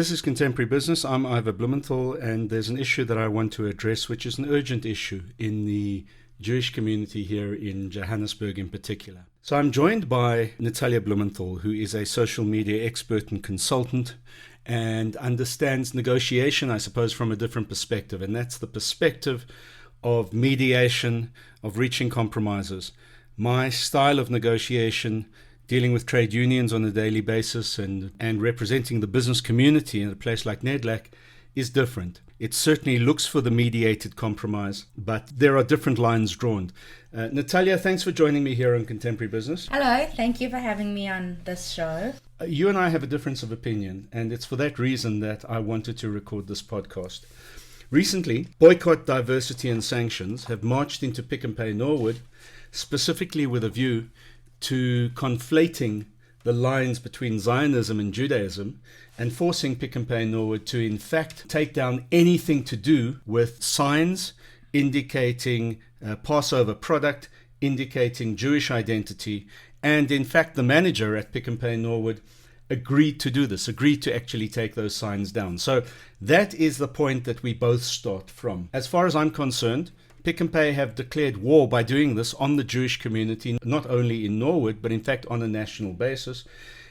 This is Contemporary Business. I'm Ivor Blumenthal, and there's an issue that I want to address, which is an urgent issue in the Jewish community here in Johannesburg in particular. So I'm joined by Natalia Blumenthal, who is a social media expert and consultant and understands negotiation, I suppose, from a different perspective, and that's the perspective of mediation, of reaching compromises. My style of negotiation, dealing with trade unions on a daily basis and representing the business community in a place like NEDLAC is different. It certainly looks for the mediated compromise, but there are different lines drawn. Natalia, thanks for joining me here on Contemporary Business. Hello, thank you for having me on this show. You and I have a difference of opinion, and it's for that reason that I wanted to record this podcast. Recently, Boycott, Diversity and Sanctions have marched into Pick and Pay Norwood, specifically with a view to conflating the lines between Zionism and Judaism and forcing Pick and Pay Norwood to in fact take down anything to do with signs indicating Passover product, indicating Jewish identity, and in fact the manager at Pick and Pay Norwood agreed to do this, agreed to actually take those signs down. So that is the point that we both start from. As far as I'm concerned, Pick and Pay have declared war by doing this on the Jewish community, not only in Norwood, but in fact on a national basis.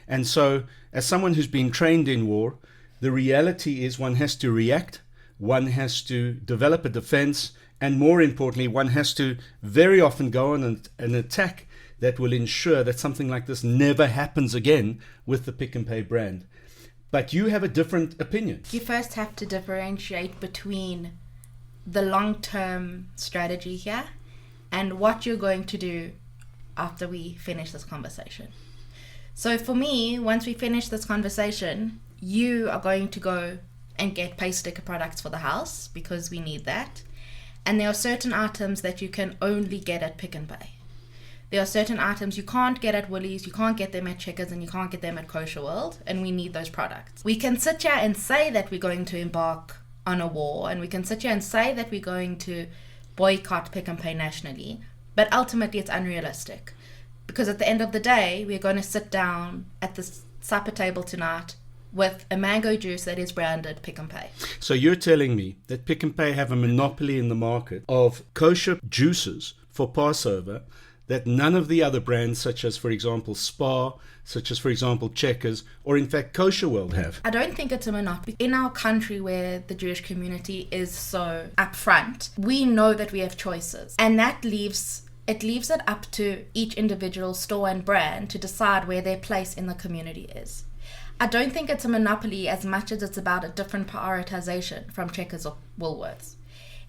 And so, as someone who's been trained in war, the reality is one has to react, one has to develop a defense, and more importantly, one has to very often go on an attack that will ensure that something like this never happens again with the Pick and Pay brand. But you have a different opinion. You first have to differentiate between the long-term strategy here and what you're going to do after we finish this conversation. So for me, once we finish this conversation, you are going to go and get pay sticker products for the house because we need that. And there are certain items that you can only get at Pick and Pay. There are certain items you can't get at Woolies, you can't get them at Checkers, and you can't get them at Kosher World, and we need those products. We can sit here and say that we're going to embark on a war, and we can sit here and say that we're going to boycott Pick and Pay nationally, but ultimately it's unrealistic, because at the end of the day we're going to sit down at the supper table tonight with a mango juice that is branded Pick and Pay. So you're telling me that Pick and Pay have a monopoly in the market of kosher juices for Passover that none of the other brands, such as, for example, Spar, such as, for example, Checkers, or in fact Kosher World have? I don't think it's a monopoly. In our country where the Jewish community is so upfront, we know that we have choices. And that leaves it up to each individual store and brand to decide where their place in the community is. I don't think it's a monopoly as much as it's about a different prioritization from Checkers or Woolworths.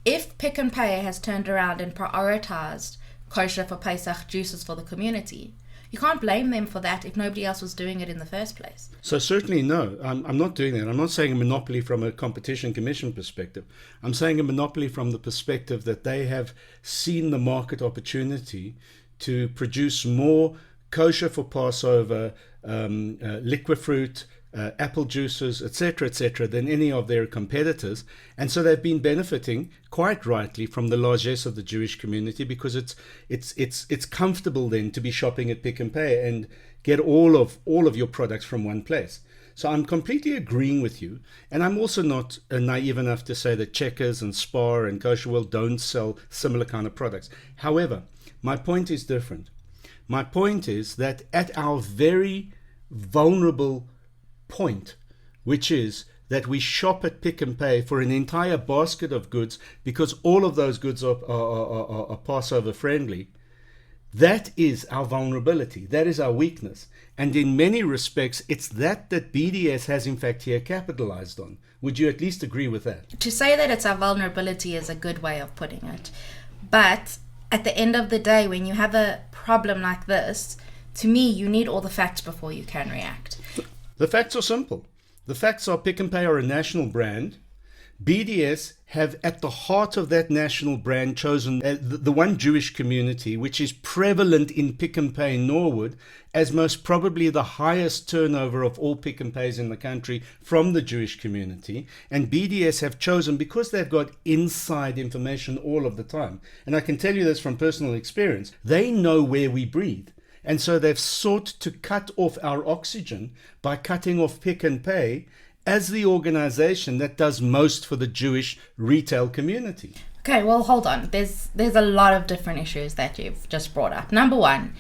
If Pick and Pay has turned around and prioritized kosher for Pesach juices for the community, you can't blame them for that if nobody else was doing it in the first place. So certainly no, I'm not doing that. I'm not saying a monopoly from a competition commission perspective. I'm saying a monopoly from the perspective that they have seen the market opportunity to produce more kosher for Passover, liquid fruit, apple juices, etc., than any of their competitors. And so they've been benefiting quite rightly from the largesse of the Jewish community, because it's comfortable then to be shopping at Pick and Pay and get all of your products from one place. So I'm completely agreeing with you, and I'm also not naive enough to say that Checkers and Spar and Kosher World don't sell similar kind of products. However, my point is different. My point is that at our very vulnerable point, which is that we shop at Pick and Pay for an entire basket of goods because all of those goods are Passover friendly, that is our vulnerability, that is our weakness. And in many respects, it's that BDS has in fact here capitalized on. Would you at least agree with that? To say that it's our vulnerability is a good way of putting it. But at the end of the day, when you have a problem like this, to me, you need all the facts before you can react. The facts are simple. The facts are Pick and Pay are a national brand. BDS have at the heart of that national brand chosen the one Jewish community, which is prevalent in Pick and Pay Norwood, as most probably the highest turnover of all Pick and Pays in the country from the Jewish community. And BDS have chosen, because they've got inside information all of the time, and I can tell you this from personal experience, they know where we breathe. And so they've sought to cut off our oxygen by cutting off Pick and Pay as the organization that does most for the Jewish retail community. Okay, well, hold on. There's a lot of different issues that you've just brought up. Number one,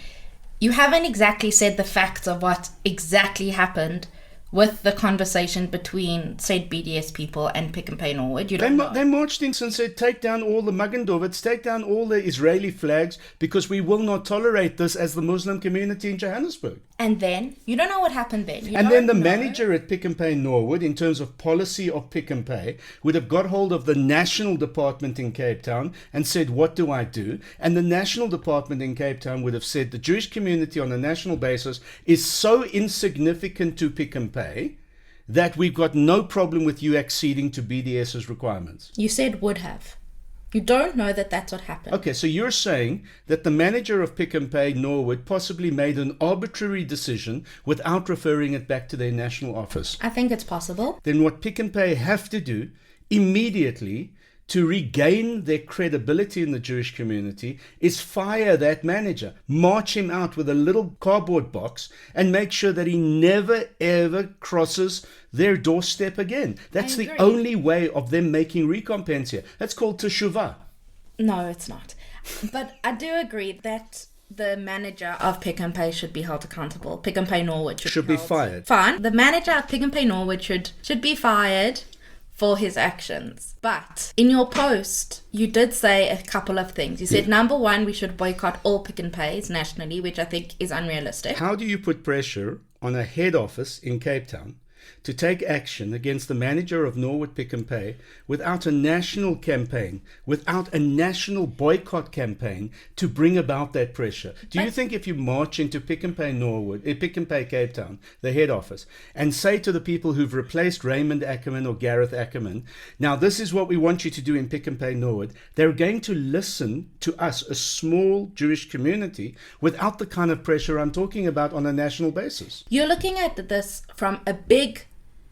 you haven't exactly said the facts of what exactly happened with the conversation between said BDS people and Pick and Pay Norwood. You don't know. They marched in and said, take down all the Magendovits, take down all the Israeli flags, because we will not tolerate this as the Muslim community in Johannesburg. And then, you don't know what happened then. And then the manager at Pick and Pay Norwood, in terms of policy of Pick and Pay, would have got hold of the national department in Cape Town and said, what do I do? And the national department in Cape Town would have said, the Jewish community on a national basis is so insignificant to Pick and Pay that we've got no problem with you acceding to BDS's requirements. You said would have. You don't know that that's what happened. Okay, so you're saying that the manager of Pick and Pay Norwood possibly made an arbitrary decision without referring it back to their national office. I think it's possible. Then what Pick and Pay have to do immediately to regain their credibility in the Jewish community is fire that manager, march him out with a little cardboard box, and make sure that he never ever crosses their doorstep again. That's the only way of them making recompense here. That's called teshuvah. No, it's not. But I do agree that the manager of Pick and Pay should be held accountable. Pick and Pay Norwood should be fired. Fine. The manager of Pick and Pay Norwood should be fired for his actions. But in your post, you did say a couple of things. You said, number one, we should boycott all Pick and Pays nationally, which I think is unrealistic. How do you put pressure on a head office in Cape Town to take action against the manager of Norwood Pick and Pay without a national campaign, without a national boycott campaign to bring about that pressure? Do you think if you march into Pick and Pay Norwood, Pick and Pay Cape Town, the head office, and say to the people who've replaced Raymond Ackerman or Gareth Ackerman, now this is what we want you to do in Pick and Pay Norwood, they're going to listen to us, a small Jewish community, without the kind of pressure I'm talking about on a national basis? You're looking at this from a big,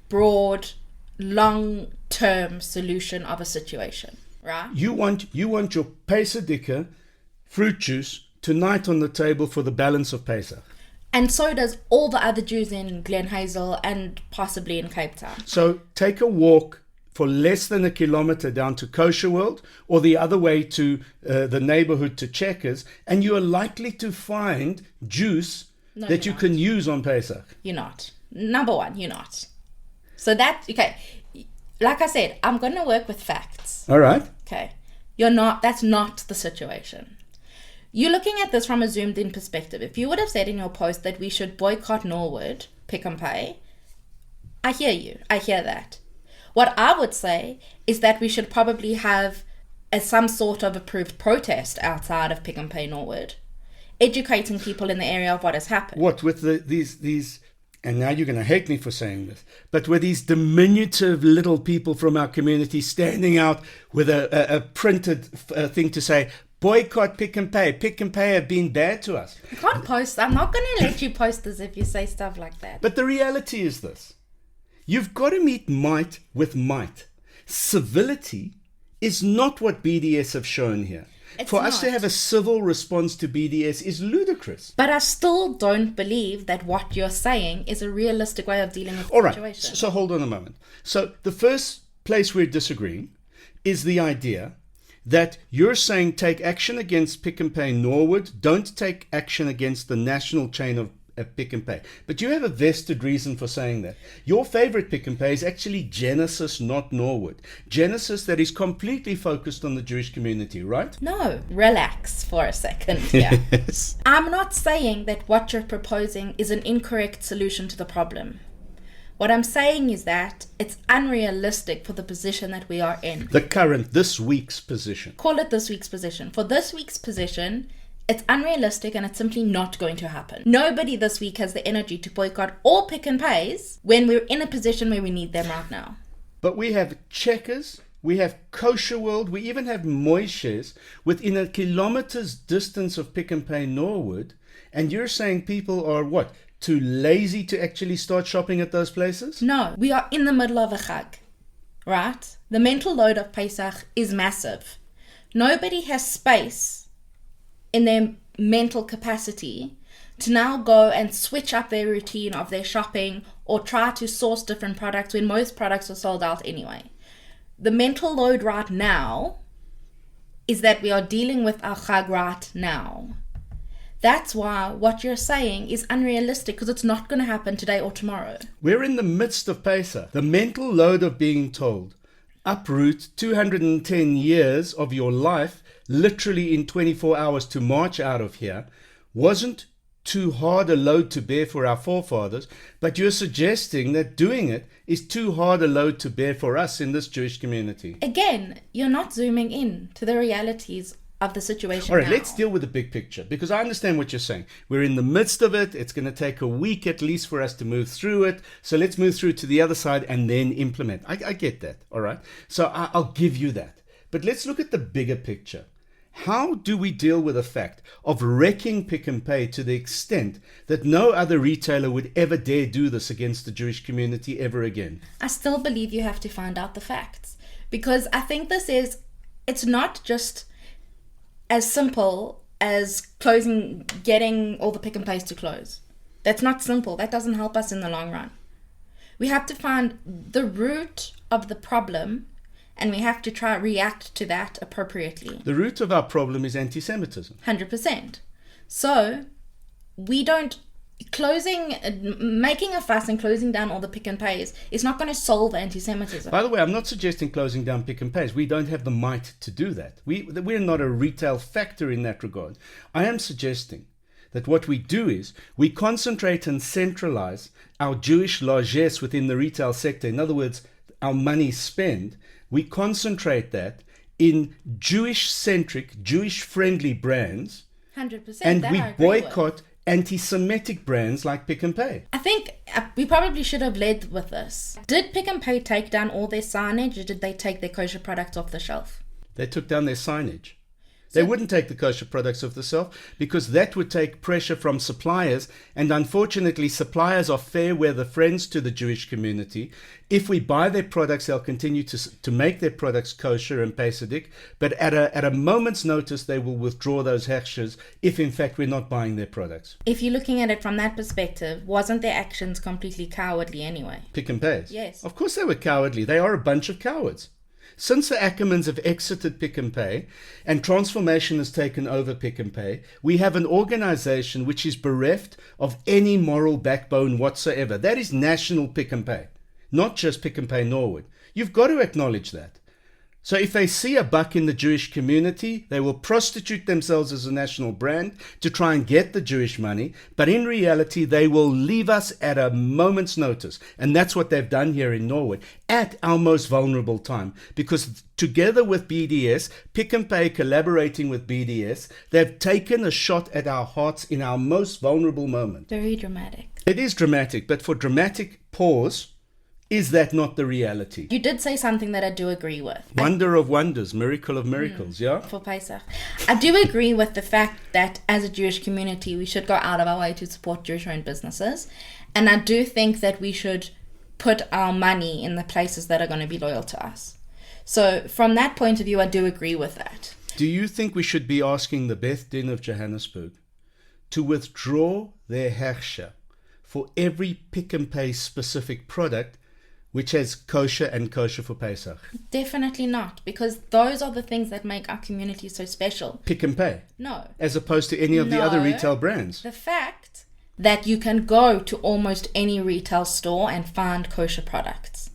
broad, long-term solution of a situation, right? You want your Pesach fruit juice tonight on the table for the balance of Pesach. And so does all the other Jews in Glen Hazel and possibly in Cape Town. So take a walk for less than a kilometer down to Kosher World or the other way to the neighborhood to Checkers, and you are likely to find juice that you can use on Pesach. You're not. Number one, you're not. So that, okay, like I said, I'm going to work with facts. All right. Okay. You're not, that's not the situation. You're looking at this from a zoomed in perspective. If you would have said in your post that we should boycott Norwood, Pick and Pay, I hear you. I hear that. What I would say is that we should probably have some sort of approved protest outside of Pick and Pay Norwood, educating people in the area of what has happened. What, with these and now you're going to hate me for saying this, but were these diminutive little people from our community standing out with a printed thing to say, boycott Pick and Pay. Pick and Pay have been bad to us. You can't post. I'm not going to let you post this if you say stuff like that. But the reality is this. You've got to meet might with might. Civility is not what BDS have shown here. For us to have a civil response to BDS is ludicrous. But I still don't believe that what you're saying is a realistic way of dealing with the situation. All right, so hold on a moment. So the first place we're disagreeing is the idea that you're saying take action against Pick and Pay Norwood, don't take action against the national chain of Pick and Pay. But you have a vested reason for saying that. Your favorite Pick and Pay is actually Genesis, not Norwood. Genesis that is completely focused on the Jewish community, right? No, relax for a second here. Yes. I'm not saying that what you're proposing is an incorrect solution to the problem. What I'm saying is that it's unrealistic for the position that we are in. This week's position. Call it this week's position. For this week's position, it's unrealistic and it's simply not going to happen. Nobody this week has the energy to boycott all Pick and Pays when we're in a position where we need them right now. But we have Checkers, we have Kosher World, we even have Moishes within a kilometer's distance of Pick and Pay Norwood, and you're saying people are what? Too lazy to actually start shopping at those places? No, we are in the middle of a chag, right? The mental load of Pesach is massive. Nobody has space in their mental capacity to now go and switch up their routine of their shopping or try to source different products when most products are sold out anyway. The mental load right now is that we are dealing with our chag right now. That's why what you're saying is unrealistic, because it's not going to happen today or tomorrow. We're in the midst of Pesach. The mental load of being told, uproot 210 years of your life, literally in 24 hours to march out of here, wasn't too hard a load to bear for our forefathers, but you're suggesting that doing it is too hard a load to bear for us in this Jewish community. Again, you're not zooming in to the realities of the situation. All right, now. let's deal with the big picture, because I understand what you're saying. We're in the midst of it. It's going to take a week at least for us to move through it. So let's move through to the other side and then implement. I get that. All right. So I'll give you that. But let's look at the bigger picture. How do we deal with the fact of wrecking Pick and Pay to the extent that no other retailer would ever dare do this against the Jewish community ever again? I still believe you have to find out the facts, because I think it's not just as simple as getting all the Pick and Pays to close. That's not simple. That doesn't help us in the long run. We have to find the root of the problem, and we have to try to react to that appropriately. The root of our problem is anti-Semitism. 100%. So making a fuss and closing down all the Pick and Pays is not going to solve anti-Semitism. By the way, I'm not suggesting closing down Pick and Pays. We don't have the might to do that. We're not a retail factor in that regard. I am suggesting that what we do is we concentrate and centralize our Jewish largesse within the retail sector. In other words, our money spent, we concentrate that in Jewish-centric, Jewish-friendly brands. 100%. And we boycott anti-Semitic brands like Pick and Pay. I think we probably should have led with this. Did Pick and Pay take down all their signage, or did they take their kosher products off the shelf? They took down their signage. They wouldn't take the kosher products off the shelf because that would take pressure from suppliers. And unfortunately, suppliers are fair weather friends to the Jewish community. If we buy their products, they'll continue to make their products kosher and Pesach. But at a moment's notice, they will withdraw those hechshers if, in fact, we're not buying their products. If you're looking at it from that perspective, wasn't their actions completely cowardly anyway? Pick and Pay? Yes. Of course they were cowardly. They are a bunch of cowards. Since the Ackermans have exited Pick and Pay and transformation has taken over Pick and Pay, we have an organization which is bereft of any moral backbone whatsoever. That is National Pick and Pay, not just Pick and Pay Norwood. You've got to acknowledge that. So if they see a buck in the Jewish community, they will prostitute themselves as a national brand to try and get the Jewish money. But in reality, they will leave us at a moment's notice. And that's what they've done here in Norwood at our most vulnerable time. Because together with BDS, Pick and Pay collaborating with BDS, they've taken a shot at our hearts in our most vulnerable moment. Very dramatic. It is dramatic, but for dramatic pause, is that not the reality? You did say something that I do agree with. Wonder of wonders, miracle of miracles, yeah? For Pesach. I do agree with the fact that as a Jewish community, we should go out of our way to support Jewish-owned businesses. And I do think that we should put our money in the places that are going to be loyal to us. So from that point of view, I do agree with that. Do you think we should be asking the Beth Din of Johannesburg to withdraw their hechsher for every Pick and Pay specific product which has kosher and kosher for Pesach? Definitely not, because those are the things that make our community so special. Pick and Pay? No. As opposed to any of the other retail brands? The fact that you can go to almost any retail store and find kosher products.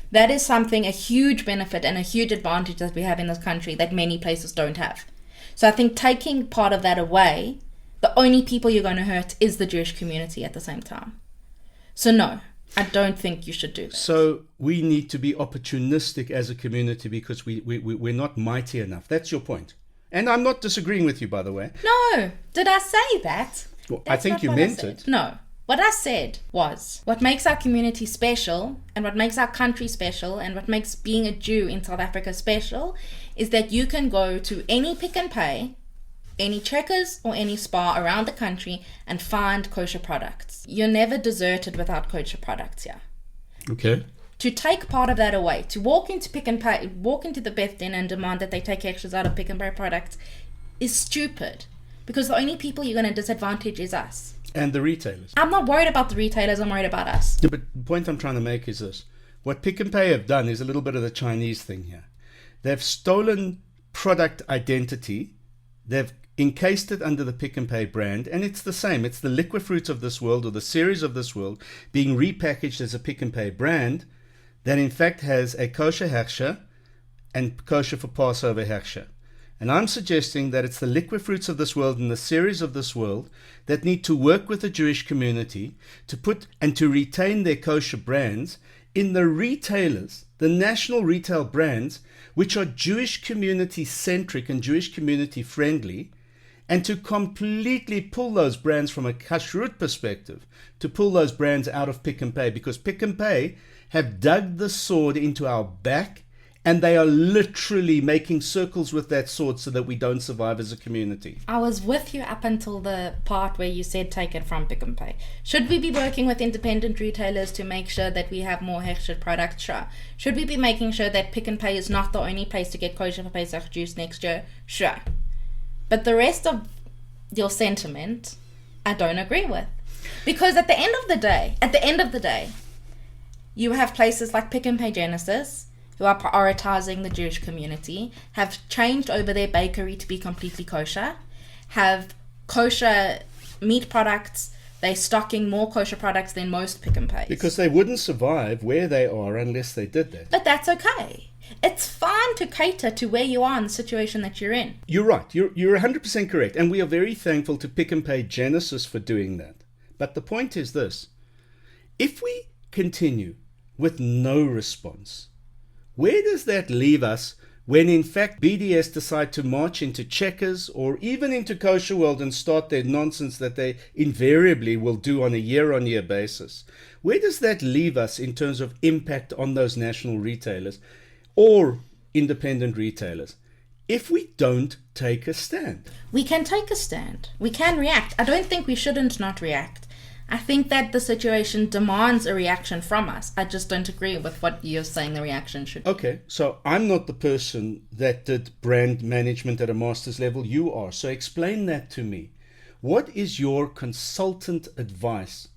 That is something, a huge benefit and a huge advantage that we have in this country that many places don't have. So I think taking part of that away, the only people you're going to hurt is the Jewish community at the same time. So no, I don't think you should do that. So we need to be opportunistic as a community because we're not mighty enough. That's your point. And I'm not disagreeing with you, by the way. No. Did I say that? Well, I think you meant it. No. What I said was, what makes our community special and what makes our country special and what makes being a Jew in South Africa special is that you can go to any Pick and Pay, any Checkers or any Spar around the country and find kosher products. You're never deserted without kosher products here. Okay. To take part of that away, to walk into Pick and Pay, walk into the Beth Din and demand that they take extras out of Pick and Pay products is stupid, because the only people you're going to disadvantage is us. And the retailers. I'm not worried about the retailers, I'm worried about us. Yeah, but the point I'm trying to make is this. What Pick and Pay have done is a little bit of the Chinese thing here. They've stolen product identity. They've encased it under the Pick and Pay brand, and it's the same. It's the liquid fruits of this world, or the series of this world, being repackaged as a Pick and Pay brand that in fact has a kosher herscher and kosher for Passover herscher. And I'm suggesting that it's the liquid fruits of this world and the series of this world that need to work with the Jewish community to put and to retain their kosher brands in the retailers, the national retail brands, which are Jewish community centric and Jewish community friendly, and to completely pull those brands from a kashrut perspective, to pull those brands out of Pick and Pay, because Pick and Pay have dug the sword into our back, and they are literally making circles with that sword so that we don't survive as a community. I was with you up until the part where you said take it from Pick and Pay. Should we be working with independent retailers to make sure that we have more hechshed products? Sure. Should we be making sure that Pick and Pay is not the only place to get kosher for Pesach juice next year? Sure. But the rest of your sentiment, I don't agree with. Because at the end of the day, you have places like Pick and Pay Genesis, who are prioritizing the Jewish community, have changed over their bakery to be completely kosher, have kosher meat products, they're stocking more kosher products than most Pick and Pays. Because they wouldn't survive where they are unless they did that. But that's okay. It's fine to cater to where you are in the situation that you're in. You're right. You're 100% correct. And we are very thankful to Pick and Pay Genesis for doing that. But the point is this. If we continue with no response, where does that leave us when in fact BDS decide to march into Checkers or even into Kosher World and start their nonsense that they invariably will do on a year-on-year basis? Where does that leave us in terms of impact on those national retailers or independent retailers if we don't take a stand? We can take a stand. We can react. I don't think we shouldn't not react. I think that the situation demands a reaction from us. I just don't agree with what you're saying the reaction should be. Okay, so I'm not the person that did brand management at a master's level. You are. So explain that to me. What is your consultant advice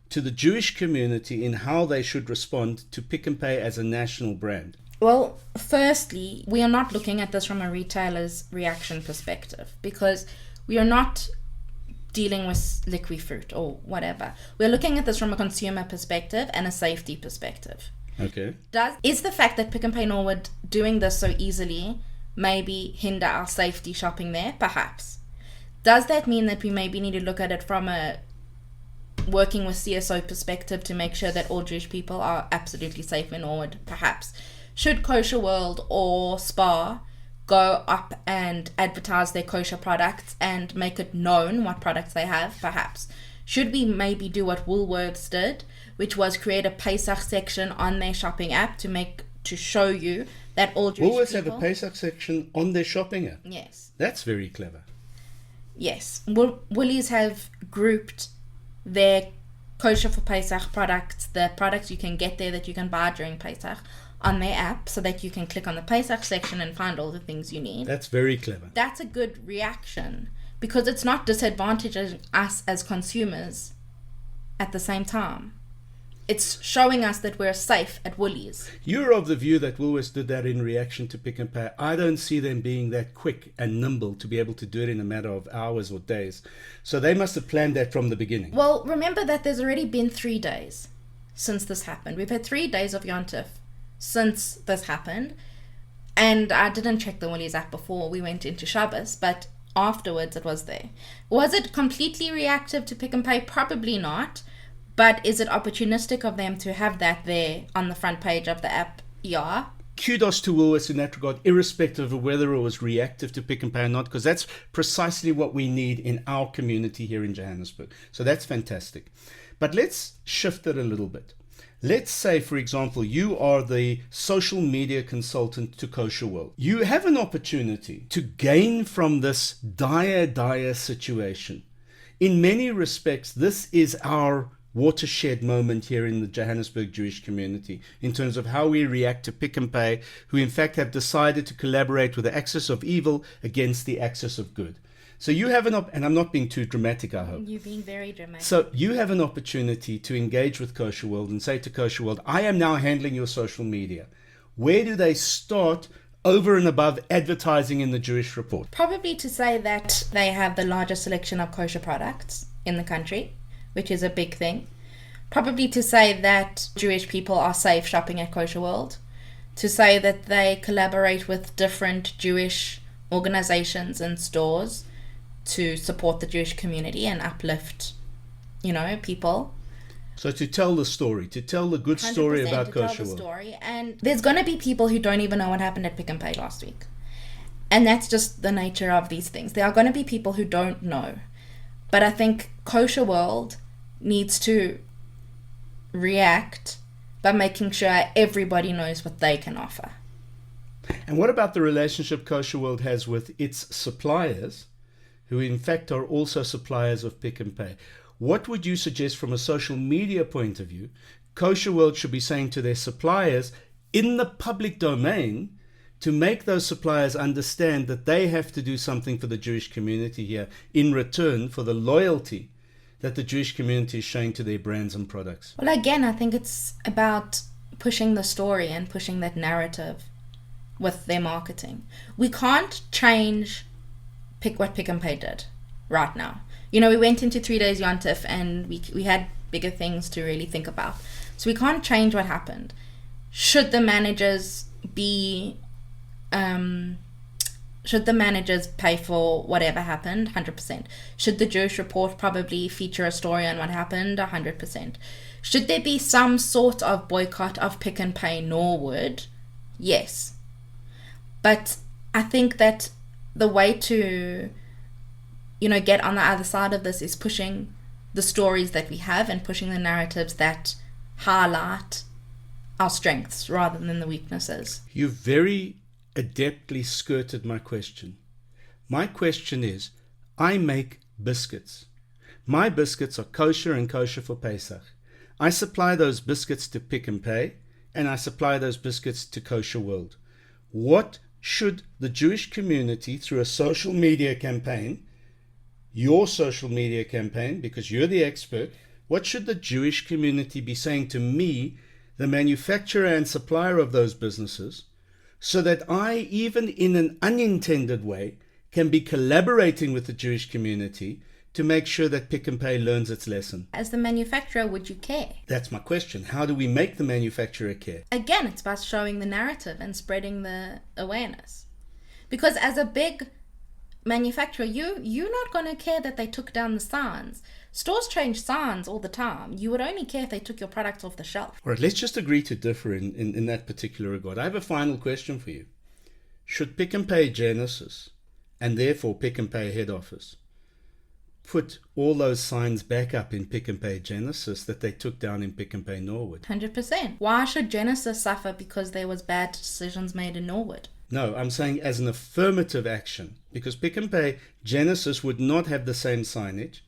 to the Jewish community in how they should respond to Pick and Pay as a national brand? Well, firstly, we are not looking at this from a retailer's reaction perspective, because we are not dealing with liquid fruit or whatever. We're looking at this from a consumer perspective and a safety perspective. Okay. Is the fact that Pick and Pay Norwood doing this so easily maybe hinder our safety shopping there? Perhaps. Does that mean that we maybe need to look at it from a working with CSO perspective to make sure that all Jewish people are absolutely safe in Norwood? Perhaps. Should Kosher World or Spa go up and advertise their kosher products and make it known what products they have? Perhaps. Should we maybe do what Woolworths did, which was create a Pesach section on their shopping app to show you that all Jewish Woolworths people... have a Pesach section on their shopping app. Yes. That's very clever. Yes. Woolies have grouped their kosher for Pesach products, the products you can get there that you can buy during Pesach, on their app, so that you can click on the Pesach section and find all the things you need. That's very clever. That's a good reaction, because it's not disadvantaging us as consumers at the same time. It's showing us that we're safe at Woolies. You're of the view that Woolworths did that in reaction to Pick and Pay. I don't see them being that quick and nimble to be able to do it in a matter of hours or days. So they must have planned that from the beginning. Well, remember that there's already been 3 days since this happened. We've had 3 days of Yontif since this happened, and I didn't check the Woolies app before we went into Shabbos, but afterwards it was there. Was it completely reactive to Pick and Pay? Probably not, but is it opportunistic of them to have that there on the front page of the app? Yeah. Kudos to Woolworths in that regard, irrespective of whether it was reactive to Pick and Pay or not, because that's precisely what we need in our community here in Johannesburg. So that's fantastic. But let's shift it a little bit. Let's say, for example, you are the social media consultant to Kosher World. You have an opportunity to gain from this dire situation. In many respects, this is our watershed moment here in the Johannesburg Jewish community in terms of how we react to Pick and Pay, who in fact have decided to collaborate with the axis of evil against the axis of good. So you have and I'm not being too dramatic, I hope. You're being very dramatic. So you have an opportunity to engage with Kosher World and say to Kosher World, I am now handling your social media. Where do they start over and above advertising in the Jewish Report? Probably to say that they have the largest selection of kosher products in the country, which is a big thing. Probably to say that Jewish people are safe shopping at Kosher World. To say that they collaborate with different Jewish organizations and stores to support the Jewish community and uplift, people. So to tell the story, to tell the good story about Kosher World. Story. And there's going to be people who don't even know what happened at Pick and Pay last week. And that's just the nature of these things. There are going to be people who don't know. But I think Kosher World needs to react by making sure everybody knows what they can offer. And what about the relationship Kosher World has with its suppliers, who in fact are also suppliers of Pick and Pay? What would you suggest from a social media point of view Kosher World should be saying to their suppliers in the public domain to make those suppliers understand that they have to do something for the Jewish community here in return for the loyalty that the Jewish community is showing to their brands and products? Well, again, I think it's about pushing the story and pushing that narrative with their marketing. We can't change what Pick and Pay did right now. We went into 3 days Yontif and we had bigger things to really think about. So we can't change what happened. Should the managers pay for whatever happened? 100%. Should the Jewish Report probably feature a story on what happened? 100%. Should there be some sort of boycott of Pick and Pay Norwood? Yes. But I think that the way to, get on the other side of this is pushing the stories that we have and pushing the narratives that highlight our strengths rather than the weaknesses. You very adeptly skirted my question. My question is, I make biscuits. My biscuits are kosher and kosher for Pesach. I supply those biscuits to Pick and Pay, and I supply those biscuits to Kosher World. What should the Jewish community, through a social media campaign, your social media campaign, because you're the expert, what should the Jewish community be saying to me, the manufacturer and supplier of those businesses, so that I, even in an unintended way, can be collaborating with the Jewish community to make sure that Pick and Pay learns its lesson? As the manufacturer, would you care? That's my question. How do we make the manufacturer care? Again, it's about showing the narrative and spreading the awareness. Because as a big manufacturer, you're not going to care that they took down the signs. Stores change signs all the time. You would only care if they took your products off the shelf. All right, let's just agree to differ in that particular regard. I have a final question for you. Should Pick and Pay Genesis, and therefore Pick and Pay head office, put all those signs back up in Pick and Pay Genesis that they took down in Pick and Pay Norwood? 100%. Why should Genesis suffer because there was bad decisions made in Norwood? No, I'm saying as an affirmative action, because Pick and Pay Genesis would not have the same signage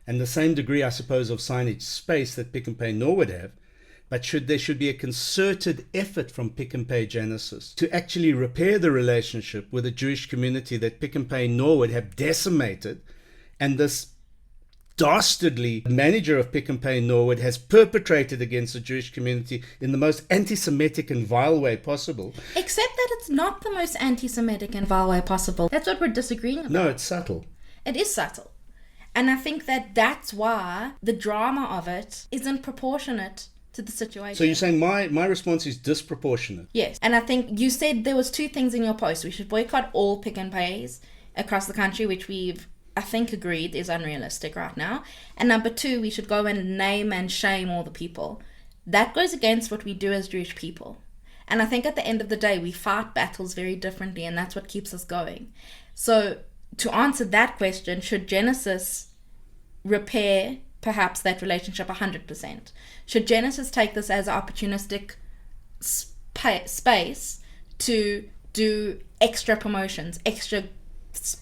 and the same degree, I suppose, of signage space that Pick and Pay Norwood have, but there should be a concerted effort from Pick and Pay Genesis to actually repair the relationship with the Jewish community that Pick and Pay Norwood have decimated, and this dastardly manager of Pick and Pay Norwood has perpetrated against the Jewish community in the most anti-Semitic and vile way possible. Except that it's not the most anti-Semitic and vile way possible. That's what we're disagreeing about. No, it's subtle. It is subtle. And I think that that's why the drama of it isn't proportionate to the situation. So you're saying my response is disproportionate? Yes. And I think you said there was two things in your post. We should boycott all Pick and Pays across the country, which we've, I think, agreed is unrealistic right now. And number two, we should go and name and shame all the people. That goes against what we do as Jewish people. And I think at the end of the day, we fight battles very differently, and that's what keeps us going. So to answer that question, should Genesis repair perhaps that relationship 100%? Should Genesis take this as an opportunistic space to do extra promotions, extra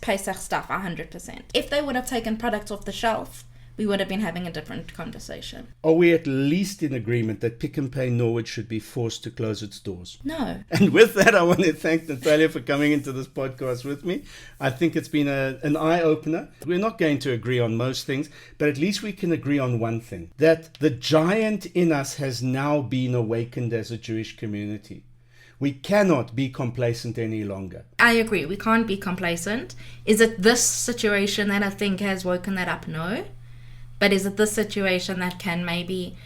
Pesach stuff? 100%. If they would have taken products off the shelf we would have been having a different conversation. Are we at least in agreement that Pick and Pay Norwood should be forced to close its doors? No. And with that, I want to thank Natalia for coming into this podcast with me. I think it's been an eye-opener. We're not going to agree on most things, but at least we can agree on one thing, that the giant in us has now been awakened as a Jewish community. We cannot be complacent any longer. I agree. We can't be complacent. Is it this situation that I think has woken that up? No. But is it this situation that can maybe,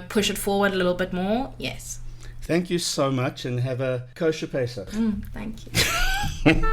push it forward a little bit more? Yes. Thank you so much, and have a kosher Pesach. Thank you.